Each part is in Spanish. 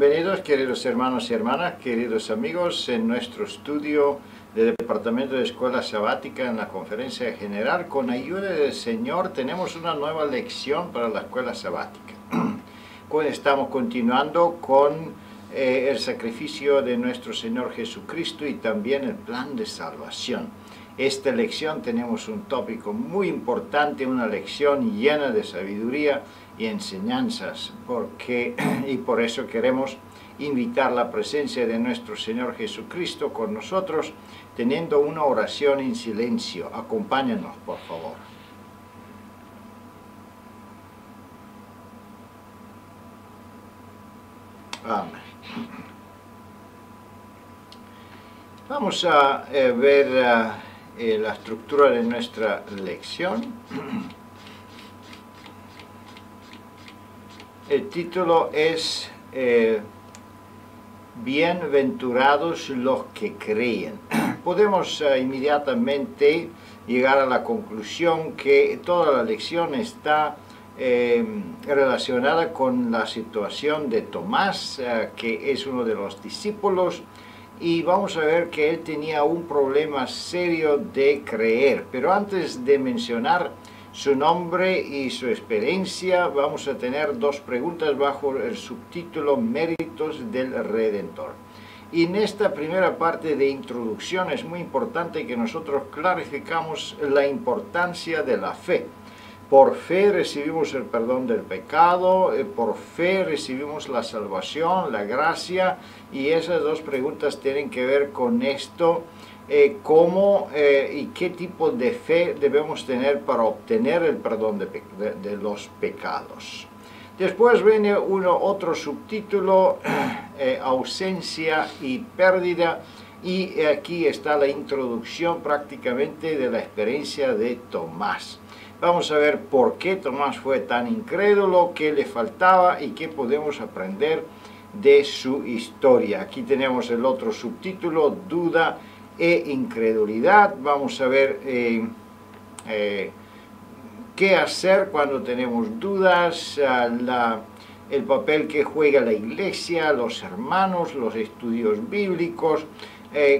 Bienvenidos, queridos hermanos y hermanas, queridos amigos, en nuestro estudio del Departamento de Escuela Sabática en la Conferencia General. Con ayuda del Señor tenemos una nueva lección para la Escuela Sabática. Estamos continuando con el sacrificio de nuestro Señor Jesucristo y también el plan de salvación. Esta lección tenemos un tópico muy importante, una lección llena de sabiduría y enseñanzas, y por eso queremos invitar la presencia de nuestro Señor Jesucristo con nosotros, teniendo una oración en silencio. Acompáñanos, por favor. Amén. Vamos a ver la estructura de nuestra lección. El título es Bienaventurados los que creen. Podemos inmediatamente llegar a la conclusión que toda la lección está relacionada con la situación de Tomás, que es uno de los discípulos, y vamos a ver que él tenía un problema serio de creer. Pero antes de mencionar su nombre y su experiencia, vamos a tener dos preguntas bajo el subtítulo Méritos del Redentor. Y en esta primera parte de introducción es muy importante que nosotros clarificamos la importancia de la fe. Por fe recibimos el perdón del pecado, por fe recibimos la salvación, la gracia, y esas dos preguntas tienen que ver con esto. Cómo y qué tipo de fe debemos tener para obtener el perdón de los pecados. Después viene otro subtítulo, ausencia y pérdida, y aquí está la introducción prácticamente de la experiencia de Tomás. Vamos a ver por qué Tomás fue tan incrédulo, qué le faltaba y qué podemos aprender de su historia. Aquí tenemos el otro subtítulo, duda e incredulidad. Vamos a ver qué hacer cuando tenemos dudas, el papel que juega la iglesia, los hermanos, los estudios bíblicos,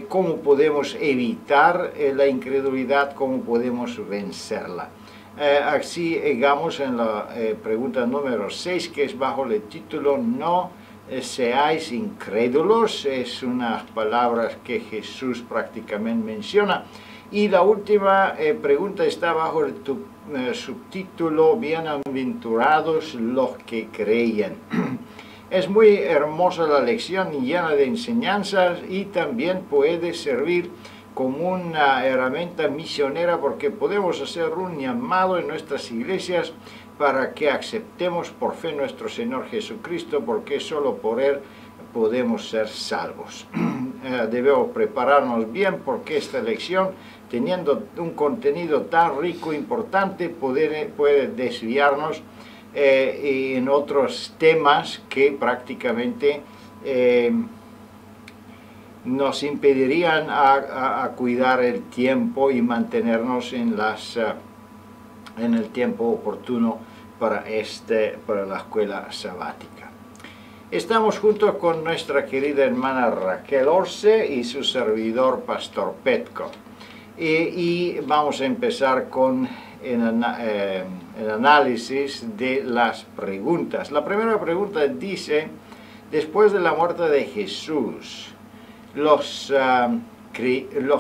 cómo podemos evitar la incredulidad, cómo podemos vencerla. Así llegamos en la pregunta número 6, que es bajo el título No seáis incrédulos. Es unas palabras que Jesús prácticamente menciona. Y la última pregunta está bajo el subtítulo Bienaventurados los que creían. Es muy hermosa la lección, llena de enseñanzas, y también puede servir como una herramienta misionera, porque podemos hacer un llamado en nuestras iglesias para que aceptemos por fe nuestro Señor Jesucristo, porque solo por Él podemos ser salvos. Debemos prepararnos bien, porque esta lección, teniendo un contenido tan rico e importante, puede desviarnos en otros temas que prácticamente nos impedirían a cuidar el tiempo y mantenernos en el tiempo oportuno para la escuela sabática. Estamos juntos con nuesra querida hermana Raquel Orce y su servidor Pastor Petco, y vamos a empezar con el análisis de las preguntas. La primera pregunta dice: después de la muerte de Jesús, los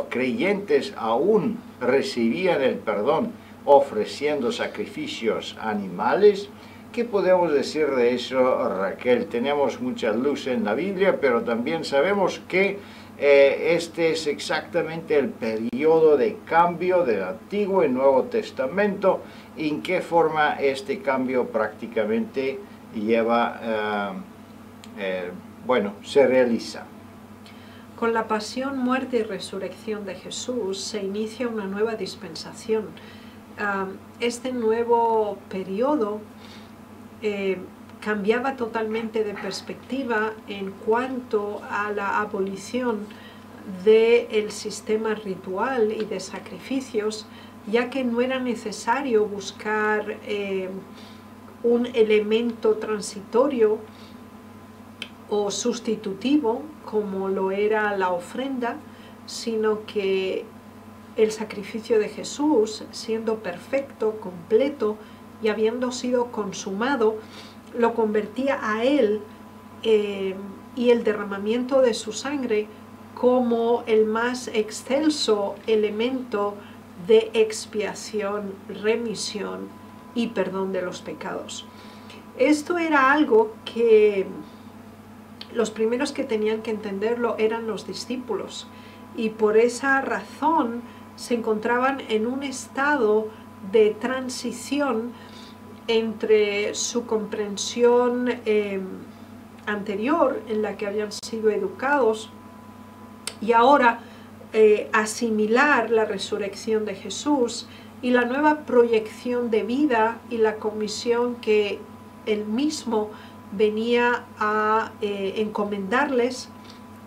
creyentes aún recibían el perdón ofreciendo sacrificios animales. ¿Qué podemos decir de eso, Raquel? Tenemos mucha luz en la Biblia, pero también sabemos que este es exactamente el periodo de cambio del Antiguo y Nuevo Testamento. ¿En qué forma este cambio prácticamente se realiza? Con la pasión, muerte y resurrección de Jesús se inicia una nueva dispensación. Este nuevo periodo cambiaba totalmente de perspectiva en cuanto a la abolición del sistema ritual y de sacrificios, ya que no era necesario buscar un elemento transitorio o sustitutivo como lo era la ofrenda, sino que el sacrificio de Jesús, siendo perfecto, completo y habiendo sido consumado, lo convertía a Él y el derramamiento de su sangre como el más excelso elemento de expiación, remisión y perdón de los pecados. Esto era algo que los primeros que tenían que entenderlo eran los discípulos, y por esa razón se encontraban en un estado de transición entre su comprensión anterior, en la que habían sido educados, y ahora asimilar la resurrección de Jesús y la nueva proyección de vida y la comisión que Él mismo venía a encomendarles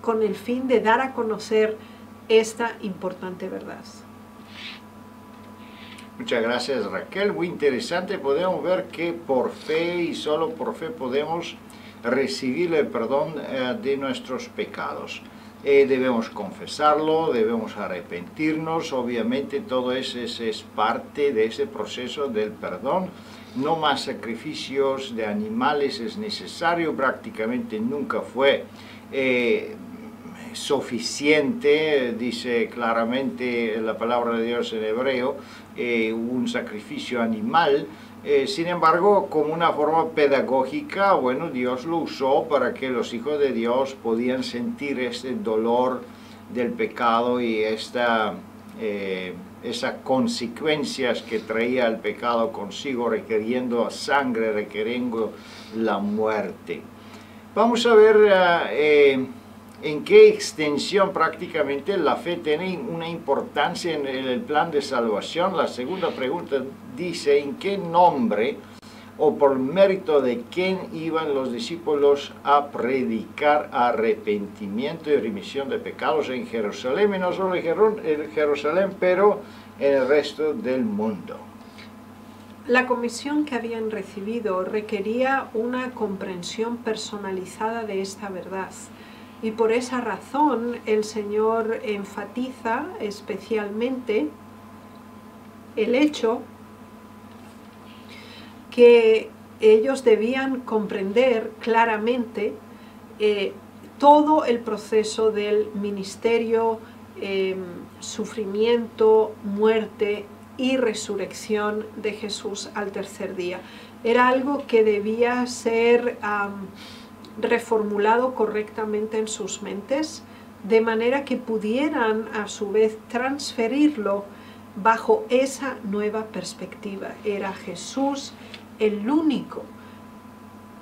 con el fin de dar a conocer esta importante verdad. Muchas gracias, Raquel. Muy interesante. Podemos ver que por fe y solo por fe podemos recibir el perdón de nuestros pecados. Debemos confesarlo, debemos arrepentirnos. Obviamente todo eso es parte de ese proceso del perdón. No más sacrificios de animales es necesario. Prácticamente nunca fue suficiente, dice claramente la palabra de Dios en hebreo, un sacrificio animal. Sin embargo, como una forma pedagógica, bueno, Dios lo usó para que los hijos de Dios podían sentir ese dolor del pecado y esas consecuencias que traía el pecado consigo, requiriendo sangre, requiriendo la muerte. Vamos a ver en qué extensión prácticamente la fe tiene una importancia en el plan de salvación. La segunda pregunta dice: ¿en qué nombre o por mérito de quién iban los discípulos a predicar arrepentimiento y remisión de pecados en Jerusalén? Y no solo en Jerusalén, pero en el resto del mundo. La comisión que habían recibido requería una comprensión personalizada de esta verdad. Y por esa razón el Señor enfatiza especialmente el hecho que ellos debían comprender claramente todo el proceso del ministerio, sufrimiento, muerte y resurrección de Jesús al tercer día. Era algo que debía ser reformulado correctamente en sus mentes, de manera que pudieran a su vez transferirlo bajo esa nueva perspectiva. Era Jesús el único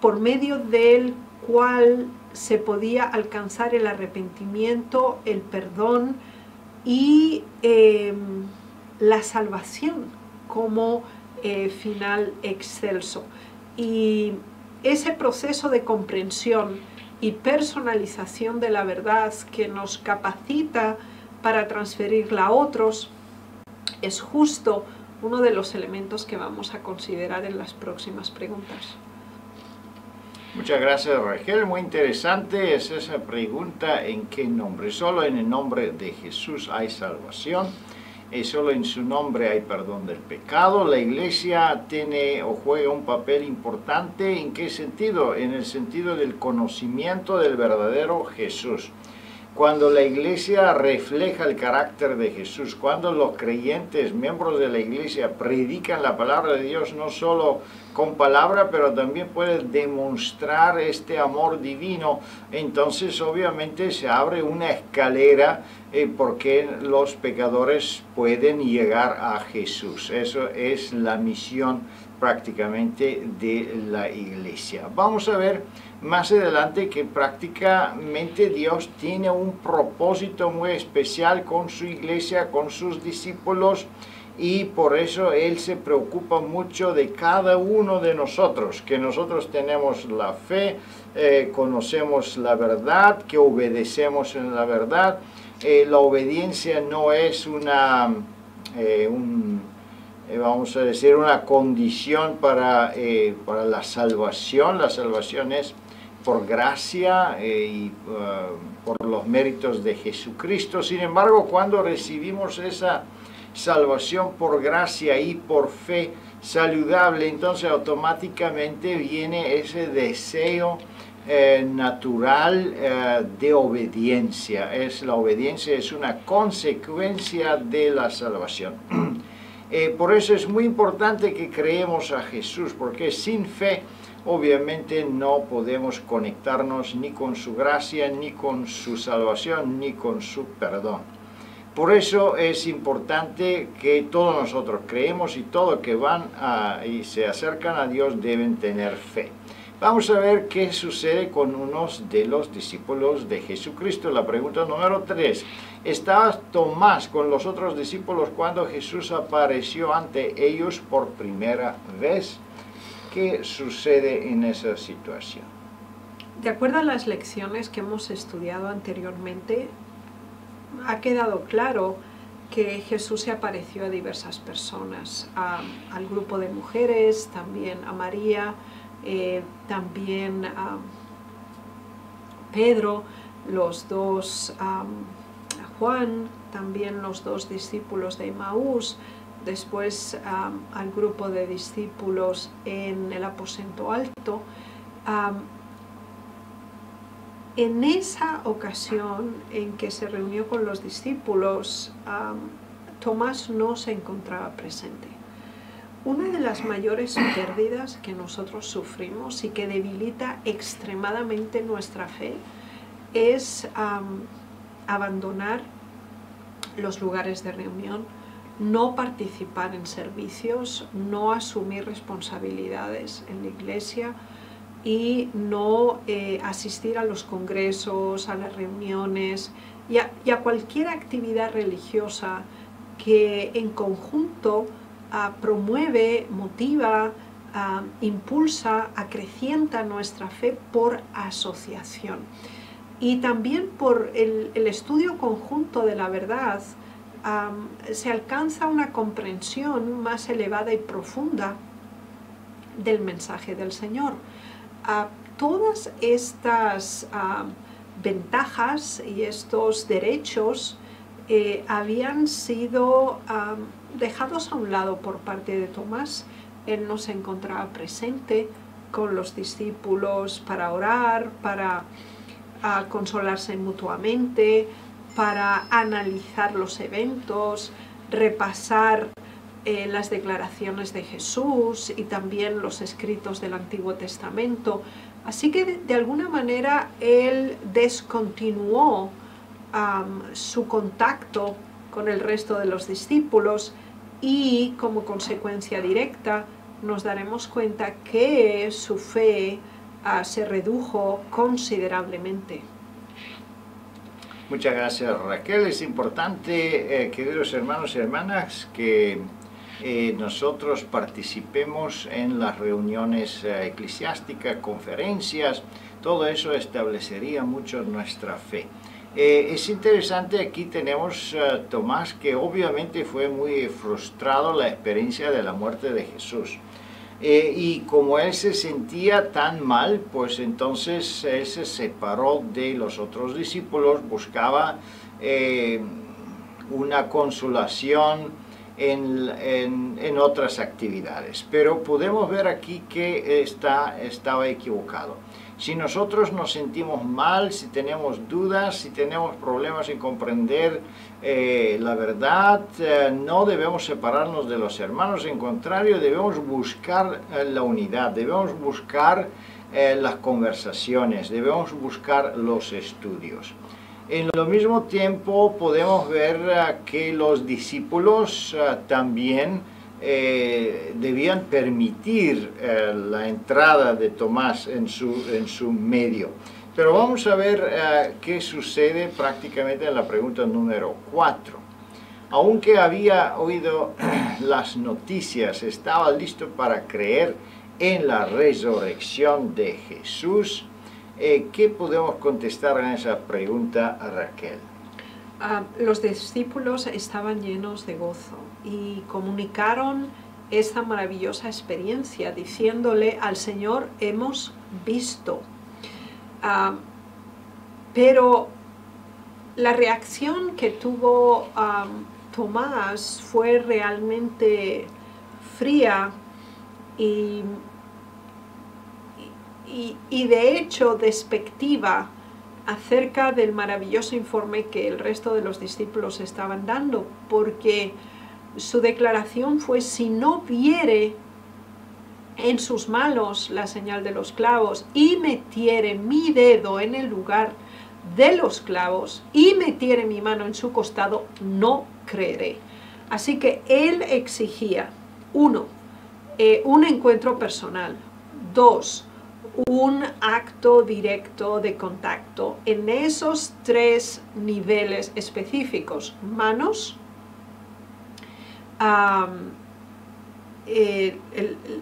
por medio del cual se podía alcanzar el arrepentimiento, el perdón y la salvación como final excelso. Y ese proceso de comprensión y personalización de la verdad que nos capacita para transferirla a otros es justo uno de los elementos que vamos a considerar en las próximas preguntas. Muchas gracias, Raquel. Muy interesante es esa pregunta: ¿en qué nombre? Solo en el nombre de Jesús hay salvación. Y solo en su nombre hay perdón del pecado. La iglesia tiene o juega un papel importante. ¿En qué sentido? En el sentido del conocimiento del verdadero Jesús. Cuando la iglesia refleja el carácter de Jesús, cuando los creyentes, miembros de la iglesia, predican la palabra de Dios, no solo con palabra, pero también pueden demostrar este amor divino, entonces obviamente se abre una escalera porque los pecadores pueden llegar a Jesús. Eso es la misión prácticamente de la iglesia. Vamos a ver más adelante que prácticamente Dios tiene un propósito muy especial con su iglesia, con sus discípulos, y por eso Él se preocupa mucho de cada uno de nosotros, que nosotros tenemos la fe, conocemos la verdad, que obedecemos en la verdad. La obediencia no es vamos a decir, una condición para la salvación. La salvación es por gracia y por los méritos de Jesucristo. Sin embargo, cuando recibimos esa salvación por gracia y por fe saludable, entonces automáticamente viene ese deseo natural de obediencia. La obediencia es una consecuencia de la salvación. Por eso es muy importante que creemos a Jesús, porque sin fe obviamente no podemos conectarnos ni con su gracia, ni con su salvación, ni con su perdón. Por eso es importante que todos nosotros creemos y todos que van y se acercan a Dios deben tener fe. Vamos a ver qué sucede con unos de los discípulos de Jesucristo. La pregunta número 3. ¿Estaba Tomás con los otros discípulos cuando Jesús apareció ante ellos por primera vez? ¿Qué sucede en esa situación? De acuerdo a las lecciones que hemos estudiado anteriormente, ha quedado claro que Jesús se apareció a diversas personas, al grupo de mujeres, también a María, también a Pedro, los dos, a Juan, también los dos discípulos de Emaús, después al grupo de discípulos en el aposento alto. En esa ocasión en que se reunió con los discípulos, Tomás no se encontraba presente. Una de las mayores pérdidas que nosotros sufrimos y que debilita extremadamente nuestra fe es abandonar los lugares de reunión, no participar en servicios, no asumir responsabilidades en la iglesia y no asistir a los congresos, a las reuniones y a cualquier actividad religiosa que en conjunto promueve, motiva, impulsa, acrecienta nuestra fe por asociación. Y también por el estudio conjunto de la verdad se alcanza una comprensión más elevada y profunda del mensaje del Señor. Todas estas ventajas y estos derechos habían sido dejados a un lado por parte de Tomás. Él no se encontraba presente con los discípulos para orar, para consolarse mutuamente, para analizar los eventos, repasar las declaraciones de Jesús y también los escritos del Antiguo Testamento. Así que de alguna manera él descontinuó su contacto con el resto de los discípulos y como consecuencia directa nos daremos cuenta que su fe se redujo considerablemente. Muchas gracias, Raquel. Es importante, queridos hermanos y hermanas, que nosotros participemos en las reuniones eclesiásticas, conferencias. Todo eso establecería mucho nuestra fe. Es interesante, aquí tenemos a Tomás, que obviamente fue muy frustrado la experiencia de la muerte de Jesús. Y como él se sentía tan mal, pues entonces él se separó de los otros discípulos, buscaba una consolación en otras actividades. Pero podemos ver aquí que estaba equivocado. Si nosotros nos sentimos mal, si tenemos dudas, si tenemos problemas en comprender la verdad, no debemos separarnos de los hermanos. En contrario, debemos buscar la unidad, debemos buscar las conversaciones, debemos buscar los estudios. En lo mismo tiempo podemos ver que los discípulos también debían permitir la entrada de Tomás en su medio. Pero vamos a ver qué sucede prácticamente en la pregunta número 4. Aunque había oído las noticias, estaba listo para creer en la resurrección de Jesús. ¿Qué podemos contestar en esa pregunta, Raquel? Los discípulos estaban llenos de gozo y comunicaron esta maravillosa experiencia diciéndole al Señor: hemos visto. Ah, pero la reacción que tuvo Tomás fue realmente fría y de hecho despectiva acerca del maravilloso informe que el resto de los discípulos estaban dando, porque su declaración fue: si no viere en sus manos la señal de los clavos y metiere mi dedo en el lugar de los clavos y metiere mi mano en su costado, no creeré. Así que él exigía, 1, un encuentro personal, 2, un acto directo de contacto en esos 3 niveles específicos: manos,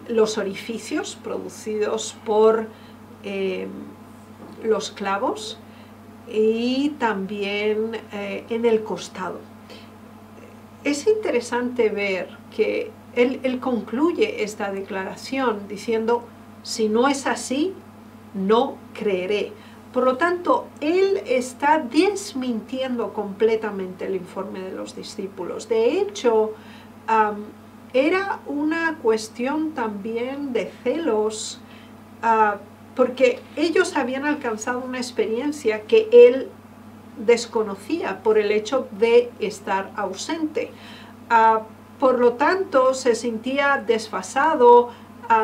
los orificios producidos por los clavos, y también en el costado. Es interesante ver que él concluye esta declaración diciendo: si no es así, no creeré. Por lo tanto, él está desmintiendo completamente el informe de los discípulos. De hecho, era una cuestión también de celos, porque ellos habían alcanzado una experiencia que él desconocía por el hecho de estar ausente. Por lo tanto, se sentía desfasado,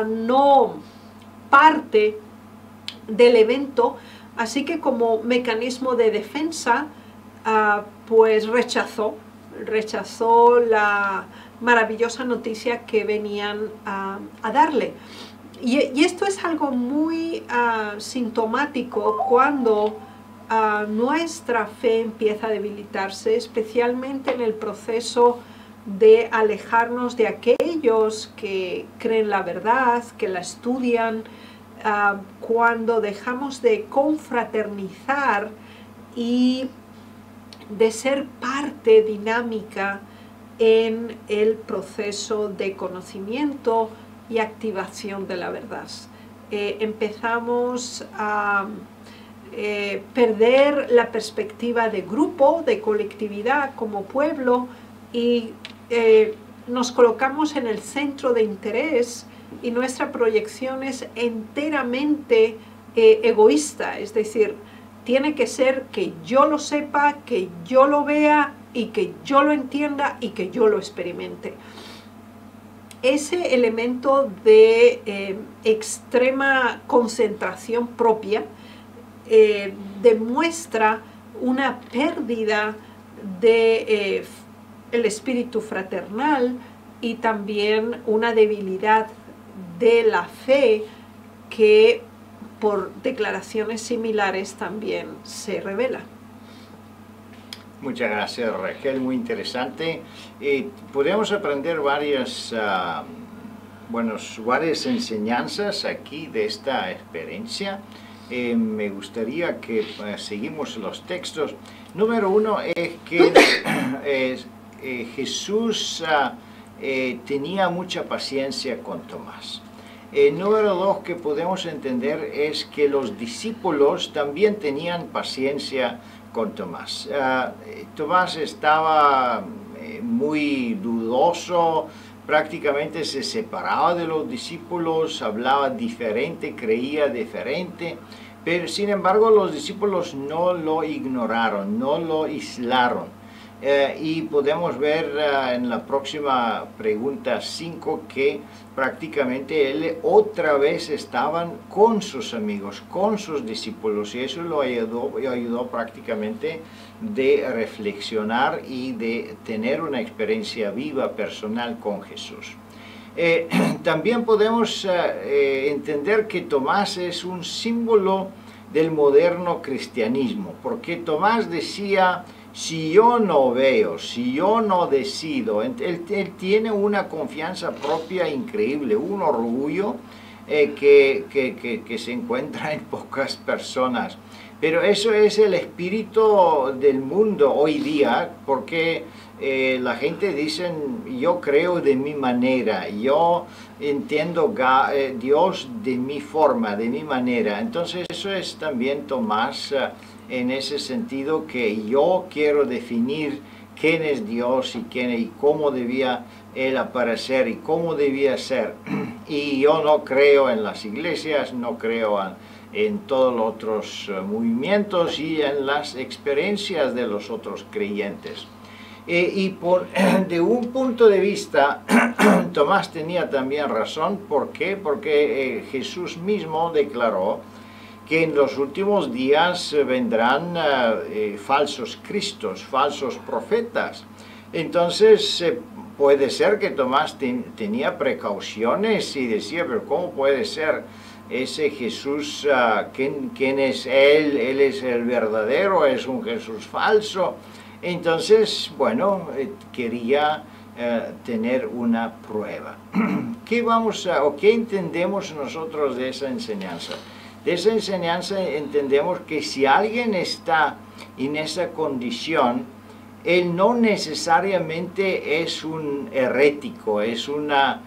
no parte del evento, así que como mecanismo de defensa, pues rechazó la maravillosa noticia que venían a darle. Y esto es algo muy sintomático cuando nuestra fe empieza a debilitarse, especialmente en el proceso de alejarnos de aquellos que creen la verdad, que la estudian, cuando dejamos de confraternizar y de ser parte dinámica en el proceso de conocimiento y activación de la verdad. Empezamos a perder la perspectiva de grupo, de colectividad como pueblo, y nos colocamos en el centro de interés, y nuestra proyección es enteramente egoísta, es decir, tiene que ser que yo lo sepa, que yo lo vea y que yo lo entienda y que yo lo experimente. Ese elemento de extrema concentración propia demuestra una pérdida de el espíritu fraternal, y también una debilidad de la fe que por declaraciones similares también se revela. Muchas gracias, Raquel, muy interesante. Podemos aprender varias enseñanzas aquí de esta experiencia. Me gustaría que seguimos los textos. Número 1 es que Jesús tenía mucha paciencia con Tomás. Número 2 que podemos entender es que los discípulos también tenían paciencia con Tomás. Tomás estaba muy dudoso, prácticamente se separaba de los discípulos, hablaba diferente, creía diferente, pero sin embargo los discípulos no lo ignoraron, no lo aislaron. Y podemos ver en la próxima pregunta 5 que prácticamente él otra vez estaban con sus amigos, con sus discípulos, y eso lo ayudó prácticamente de reflexionar y de tener una experiencia viva personal con Jesús. También podemos entender que Tomás es un símbolo del moderno cristianismo, porque Tomás decía: si yo no veo, si yo no decido, él tiene una confianza propia increíble, un orgullo que se encuentra en pocas personas. Pero eso es el espíritu del mundo hoy día, porque la gente dice, yo creo de mi manera, yo entiendo Dios de mi forma, de mi manera. Entonces eso es también Tomás en ese sentido, que yo quiero definir quién es Dios y cómo debía Él aparecer y cómo debía ser. Y yo no creo en las iglesias, no creo en todos los otros movimientos y en las experiencias de los otros creyentes. De un punto de vista, Tomás tenía también razón. ¿Por qué? Porque Jesús mismo declaró que en los últimos días vendrán falsos cristos, falsos profetas. Entonces puede ser que Tomás tenía precauciones y decía, pero ¿cómo puede ser ese Jesús? ¿Quién es Él? ¿Él es el verdadero? ¿Es un Jesús falso? Entonces, bueno, quería tener una prueba. ¿Qué entendemos nosotros de esa enseñanza? De esa enseñanza entendemos que si alguien está en esa condición, él no necesariamente es un herético, es una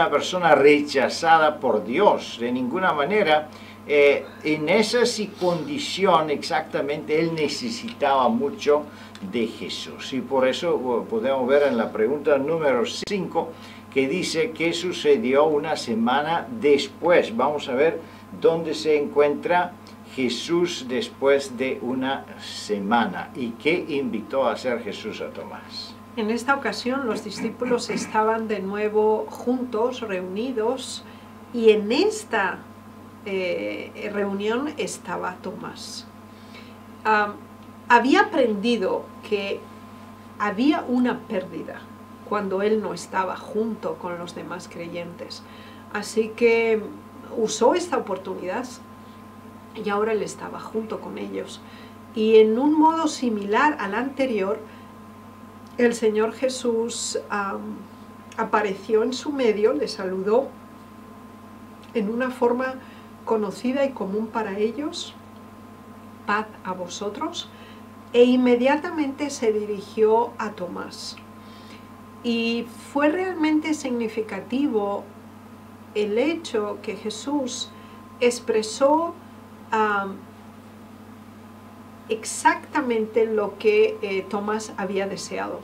persona rechazada por Dios, de ninguna manera. En esa condición exactamente él necesitaba mucho de Jesús, y por eso podemos ver en la pregunta número 5 que dice que sucedió una semana después. Vamos a ver dónde se encuentra Jesús después de una semana y qué invitó a hacer Jesús a Tomás. En esta ocasión los discípulos estaban de nuevo juntos, reunidos, y en esta reunión estaba Tomás. Había aprendido que había una pérdida cuando él no estaba junto con los demás creyentes. Así que usó esta oportunidad y ahora él estaba junto con ellos. Y en un modo similar al anterior, el Señor Jesús apareció en su medio, le saludó en una forma conocida y común para ellos: paz a vosotros, e inmediatamente se dirigió a Tomás. Y fue realmente significativo el hecho que Jesús expresó exactamente lo que Tomás había deseado.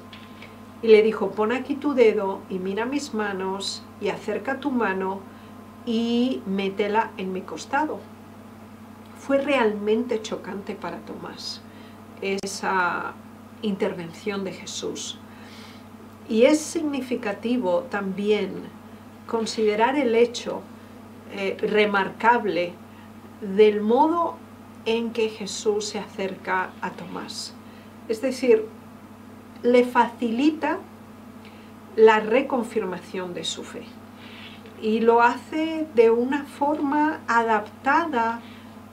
Y le dijo: pon aquí tu dedo y mira mis manos, y acerca tu mano y métela en mi costado. Fue realmente chocante para Tomás esa intervención de Jesús. Y es significativo también considerar el hecho remarcable del modo en que Jesús se acerca a Tomás. Es decir, le facilita la reconfirmación de su fe. Y lo hace de una forma adaptada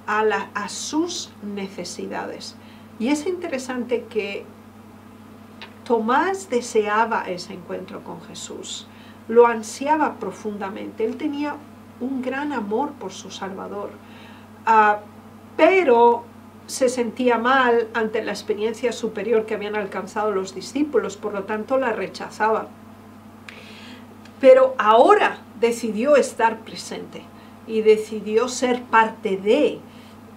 a sus necesidades. Y es interesante que Tomás deseaba ese encuentro con Jesús, lo ansiaba profundamente. Él tenía un gran amor por su Salvador, pero se sentía mal ante la experiencia superior que habían alcanzado los discípulos, por lo tanto la rechazaba. Pero ahora decidió estar presente y decidió ser parte de,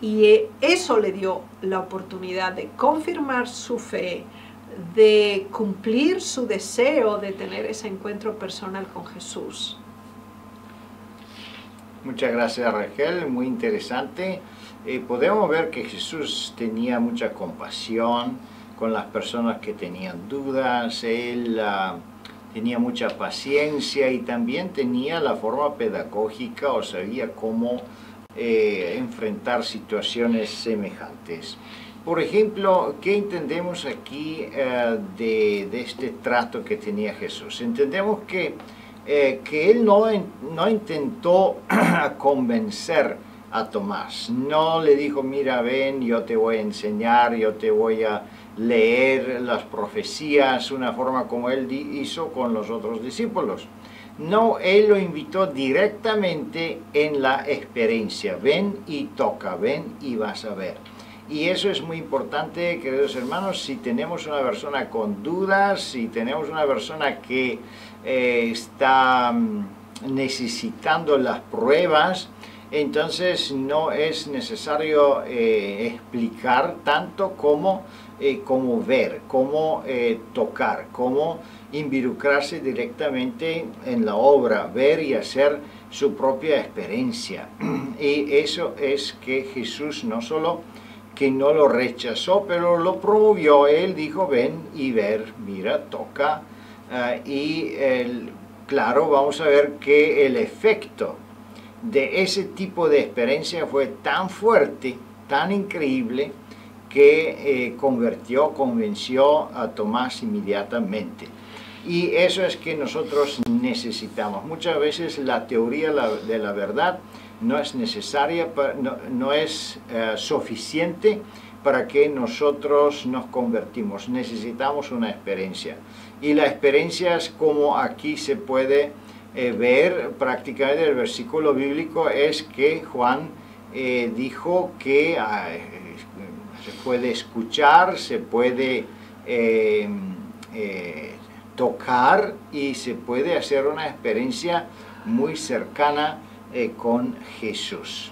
y eso le dio la oportunidad de confirmar su fe, de cumplir su deseo de tener ese encuentro personal con Jesús. Muchas gracias, Raquel, muy interesante. Podemos ver que Jesús tenía mucha compasión con las personas que tenían dudas. Él tenía mucha paciencia y también tenía la forma pedagógica, o sabía cómo enfrentar situaciones semejantes. Por ejemplo, ¿qué entendemos aquí de este trato que tenía Jesús? Entendemos que él no intentó convencer a Tomás. No le dijo: mira, ven, yo te voy a enseñar, yo te voy a leer las profecías, una forma como él hizo con los otros discípulos. No, él lo invitó directamente en la experiencia. Ven y toca, ven y vas a ver. Y eso es muy importante, queridos hermanos, si tenemos una persona con dudas, si tenemos una persona que está necesitando las pruebas, entonces no es necesario explicar tanto como ver, como tocar, como involucrarse directamente en la obra, ver y hacer su propia experiencia. Y eso es que Jesús no solo que no lo rechazó, pero lo promovió. Él dijo, ven y ver, mira, toca. Claro, vamos a ver que el efecto de ese tipo de experiencia fue tan fuerte, tan increíble, que convenció a Tomás inmediatamente. Y eso es que nosotros necesitamos. Muchas veces la teoría de la verdad no es necesaria, no es suficiente para que nosotros nos convertimos. Necesitamos una experiencia. Y la experiencia es como aquí se puede ver prácticamente el versículo bíblico, es que Juan dijo que se puede escuchar, se puede tocar y se puede hacer una experiencia muy cercana con Jesús.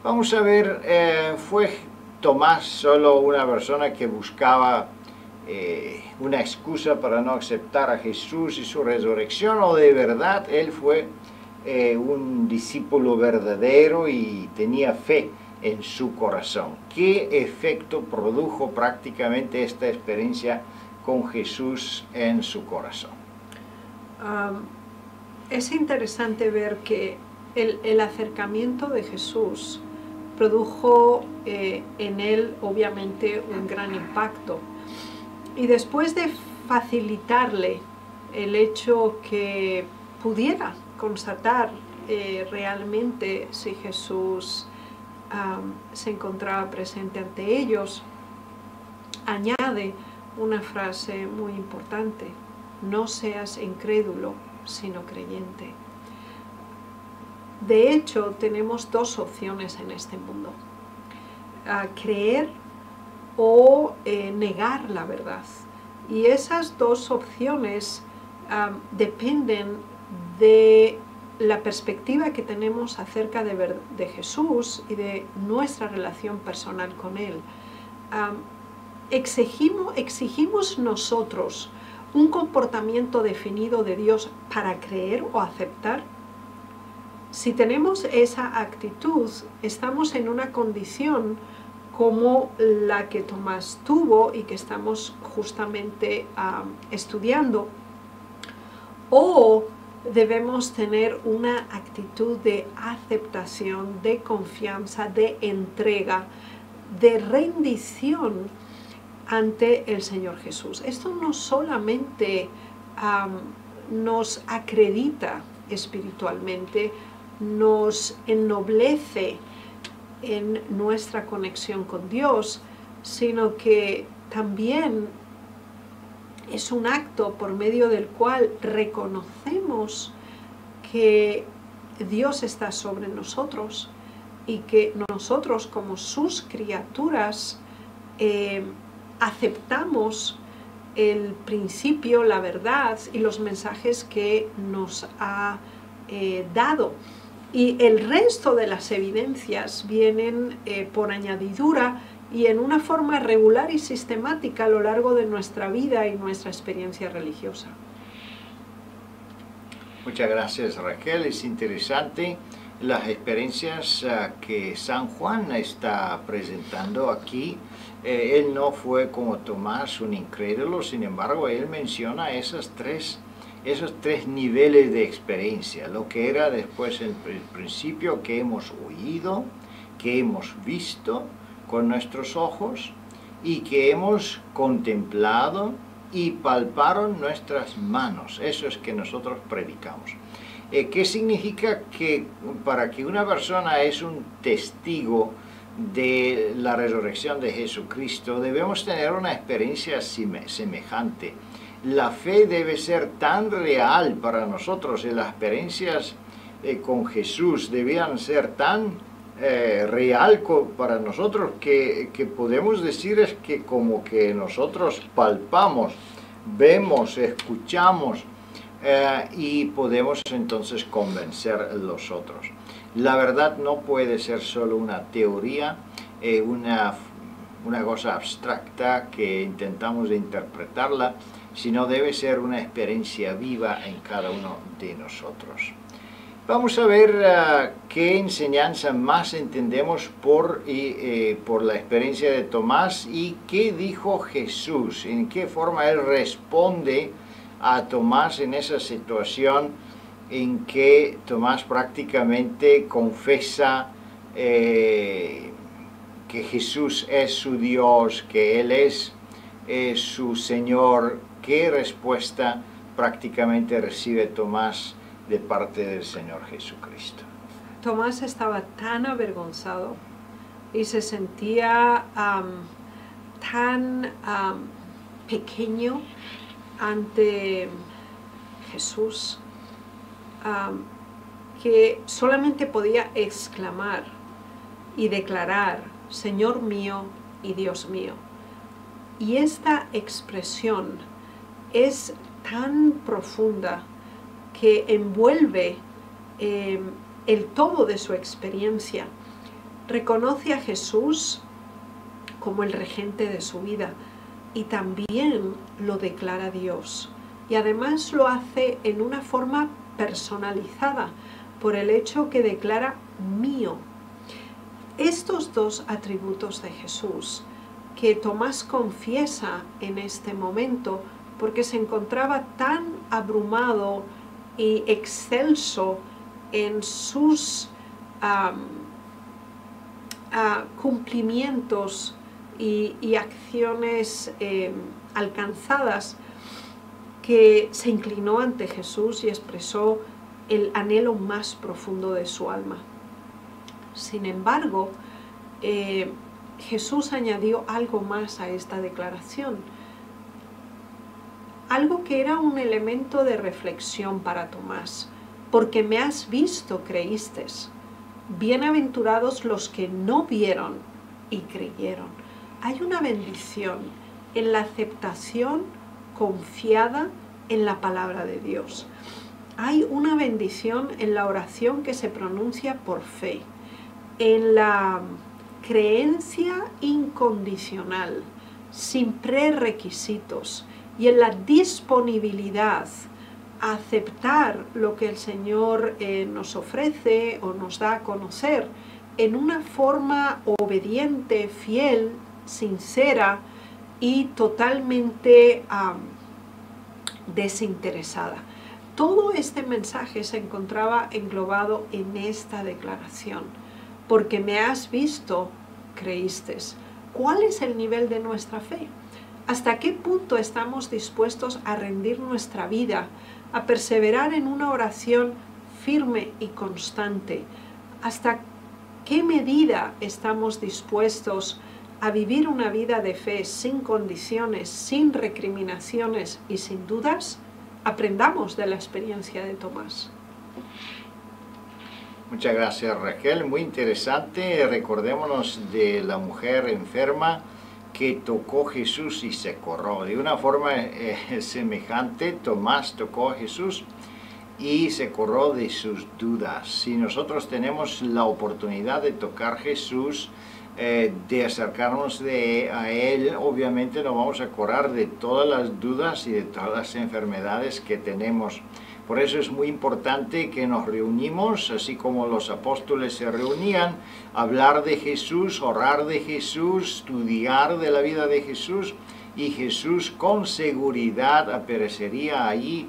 Vamos a ver, ¿fue Tomás solo una persona que buscaba una excusa para no aceptar a Jesús y su resurrección, o de verdad él fue un discípulo verdadero y tenía fe en su corazón? ¿Qué efecto produjo prácticamente esta experiencia con Jesús en su corazón? Es interesante ver que el acercamiento de Jesús produjo en él obviamente un gran impacto. Y después de facilitarle el hecho que pudiera constatar realmente si Jesús se encontraba presente ante ellos, añade una frase muy importante: no seas incrédulo, sino creyente. De hecho, tenemos dos opciones en este mundo: creer o negar la verdad. Y esas dos opciones dependen de la perspectiva que tenemos acerca de Jesús y de nuestra relación personal con Él. ¿Exigimos nosotros un comportamiento definido de Dios para creer o aceptar? Si tenemos esa actitud, estamos en una condición como la que Tomás tuvo y que estamos justamente estudiando, o debemos tener una actitud de aceptación, de confianza, de entrega, de rendición ante el Señor Jesús. Esto no solamente nos acredita espiritualmente, nos ennoblece en nuestra conexión con Dios, sino que también es un acto por medio del cual reconocemos que Dios está sobre nosotros y que nosotros, como sus criaturas, aceptamos el principio, la verdad y los mensajes que nos ha dado. Y el resto de las evidencias vienen por añadidura y en una forma regular y sistemática a lo largo de nuestra vida y nuestra experiencia religiosa. Muchas gracias, Raquel. Es interesante las experiencias que San Juan está presentando aquí. Él no fue como Tomás, un incrédulo, sin embargo, él menciona esos tres niveles de experiencia, lo que era después en el principio, que hemos oído, que hemos visto con nuestros ojos y que hemos contemplado y palparon nuestras manos. Eso es que nosotros predicamos. ¿Qué significa? Que para que una persona es un testigo de la resurrección de Jesucristo, debemos tener una experiencia semejante. La fe debe ser tan real para nosotros y las experiencias con Jesús debían ser tan real para nosotros que podemos decir es que como que nosotros palpamos, vemos, escuchamos y podemos entonces convencer a los otros. La verdad no puede ser solo una teoría, una cosa abstracta que intentamos interpretarla, sino debe ser una experiencia viva en cada uno de nosotros. Vamos a ver qué enseñanza más entendemos por la experiencia de Tomás y qué dijo Jesús, en qué forma él responde a Tomás en esa situación en que Tomás prácticamente confiesa que Jesús es su Dios, que Él es su Señor. ¿Qué respuesta prácticamente recibe Tomás de parte del Señor Jesucristo? Tomás estaba tan avergonzado y se sentía tan pequeño ante Jesús que solamente podía exclamar y declarar: Señor mío y Dios mío. Y esta expresión es tan profunda que envuelve el todo de su experiencia. Reconoce a Jesús como el regente de su vida y también lo declara Dios. Y además lo hace en una forma personalizada por el hecho que declara mío. Estos dos atributos de Jesús que Tomás confiesa en este momento porque se encontraba tan abrumado y excelso en sus cumplimientos y acciones alcanzadas, que se inclinó ante Jesús y expresó el anhelo más profundo de su alma. Sin embargo, Jesús añadió algo más a esta declaración, algo que era un elemento de reflexión para Tomás. Porque me has visto, creíste. Bienaventurados los que no vieron y creyeron. Hay una bendición en la aceptación confiada en la palabra de Dios. Hay una bendición en la oración que se pronuncia por fe, en la creencia incondicional, sin prerequisitos, y en la disponibilidad a aceptar lo que el Señor nos ofrece o nos da a conocer en una forma obediente, fiel, sincera y totalmente desinteresada. Todo este mensaje se encontraba englobado en esta declaración. Porque me has visto, creíste. ¿Cuál es el nivel de nuestra fe? ¿Hasta qué punto estamos dispuestos a rendir nuestra vida, a perseverar en una oración firme y constante? ¿Hasta qué medida estamos dispuestos a vivir una vida de fe sin condiciones, sin recriminaciones y sin dudas? Aprendamos de la experiencia de Tomás. Muchas gracias, Raquel, muy interesante. Recordémonos de la mujer enferma que tocó a Jesús y se curó. De una forma semejante, Tomás tocó a Jesús y se curó de sus dudas. Si nosotros tenemos la oportunidad de tocar a Jesús, de acercarnos a Él, obviamente nos vamos a curar de todas las dudas y de todas las enfermedades que tenemos. Por eso es muy importante que nos reunimos, así como los apóstoles se reunían, hablar de Jesús, orar de Jesús, estudiar de la vida de Jesús, y Jesús con seguridad aparecería allí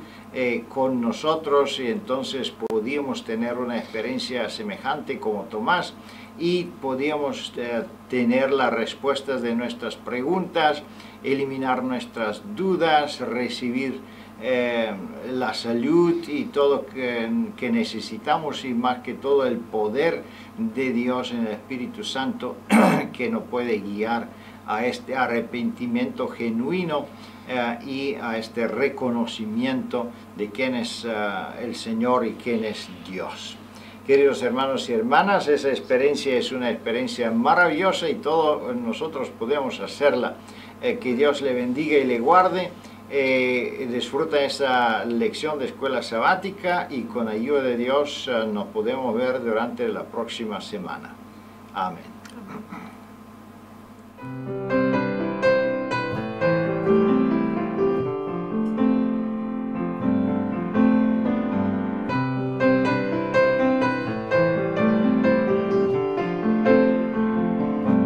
con nosotros, y entonces podíamos tener una experiencia semejante como Tomás, y podíamos tener las respuestas de nuestras preguntas, eliminar nuestras dudas, recibir la salud y todo que necesitamos, y más que todo el poder de Dios en el Espíritu Santo que nos puede guiar a este arrepentimiento genuino y a este reconocimiento de quién es el Señor y quién es Dios. Queridos hermanos y hermanas, esa experiencia es una experiencia maravillosa y todos nosotros podemos hacerla. Que Dios le bendiga y le guarde. Disfruta esa lección de escuela sabática y con ayuda de Dios nos podemos ver durante la próxima semana. Amén.